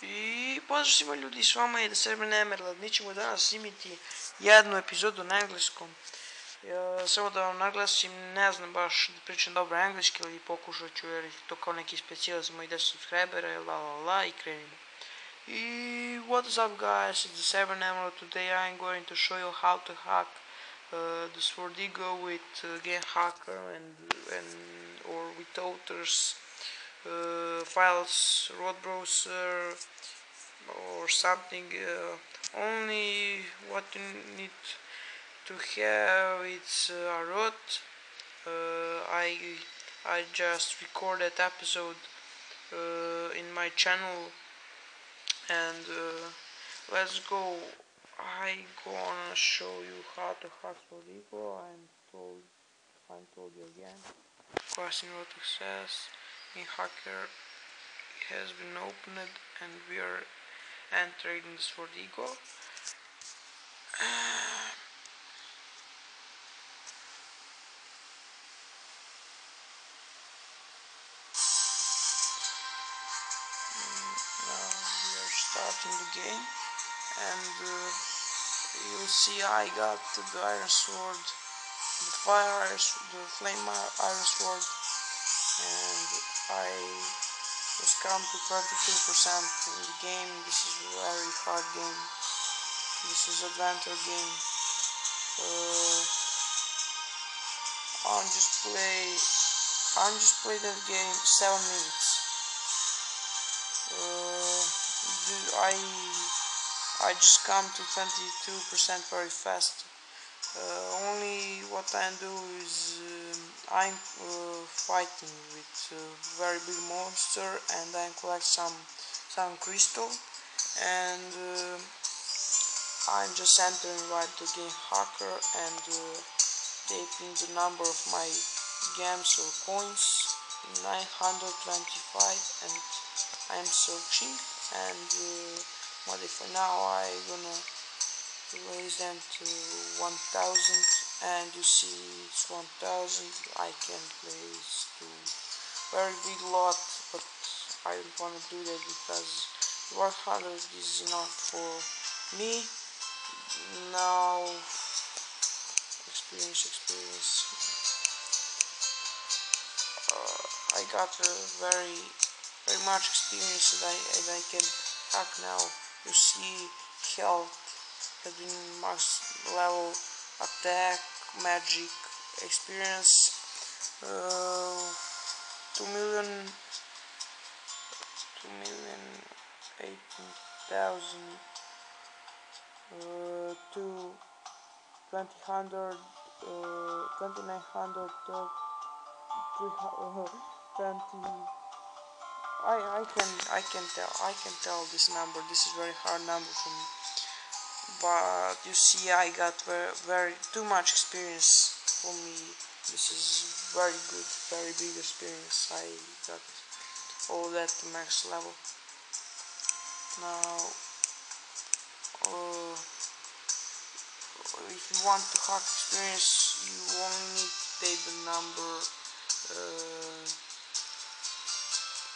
I pozdrav svima ljudi, s vama je Server Nemerlad. Mi ćemo danas snimiti jednu epizodu na engleskom. Samo da vam naglasim, ne znam baš da pričam dobro engleski, ali pokušat ću jer je to kao neki specijal za mojih 10 subscribera, i krenimo. What is up guys, it's the Server Nemerlad. Today I'm going to show you how to hack the swordigo with game hacker or with authors. Files, root browser or something. Only what you need to have it's a root. I just recorded episode in my channel, and let's go. I gonna show you how to hack swordigo. I told you again. Crossing root access. In hacker has been opened and we are entering the swordigo. Now we are starting the game, and you'll see I got the iron sword, the flame iron sword, and I was come to 22% in the game. This is a very hard game. This is adventure game. I'm just play that game 7 minutes. I just come to 22% very fast. Only what I do is I'm fighting with a very big monster, and I collect some crystal, and I'm just entering right the game hacker and typing the number of my gems or coins 925, and I'm searching and modify. Now I'm gonna raise them to 1000, and you see it's 1000. I can place to very big lot, but I don't want to do that because 100 is enough for me. Now experience. I got a very much experience that I can hack now. You see health has been max level, attack, magic, experience, 2,018,000 to 2,900, 300, 20. I can tell this number. This is very hard number for me. But you see, I got very too much experience for me. This is very good, very big experience. I got all that to max level. Now, if you want to hack experience, you only need to take the number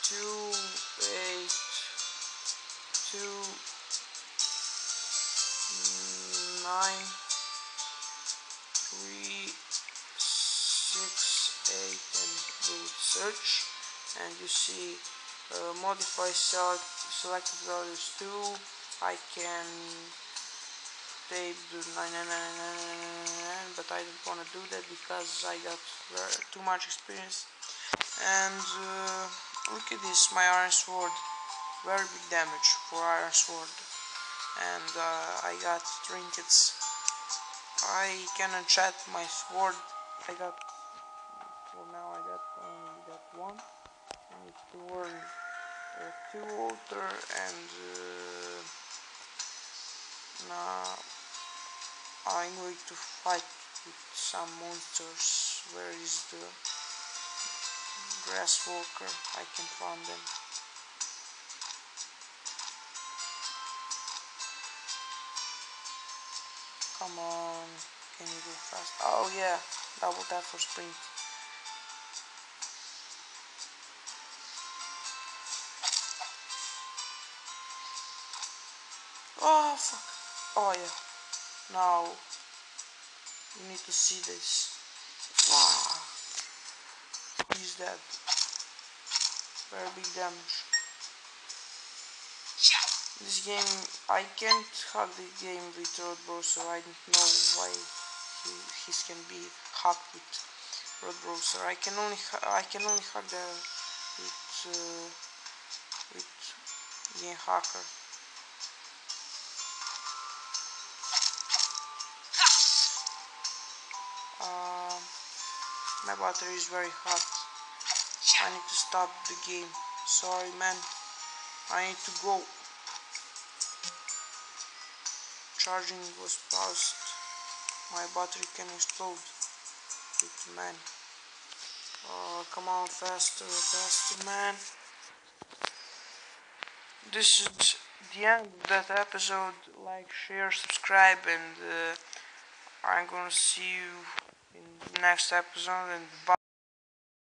2829368 and do search, and you see modify selected values 2. I can type the 99999, but I don't want to do that because I got too much experience. And look at this, my iron sword, very big damage for iron sword, and I got trinkets. I can enchant my sword. For now I got only that one. I need to learn 2 water, and now I'm going to fight with some monsters. Where is the grass walker? I can find them. Come on, can you go fast? Oh yeah, double tap for sprint. Oh fuck. Oh yeah. Now you need to see this. Wow. He's dead. Very big damage. This game, I can't hack the game with road browser. I don't know why his can be hacked with road browser. I can only hack the with game hacker. My battery is very hot. I need to stop the game. Sorry man. I need to go. Charging was paused. My battery can explode. Man. Oh, come on, faster, faster, man. This is the end of that episode. Like, share, subscribe, and I'm gonna see you in the next episode. And bye.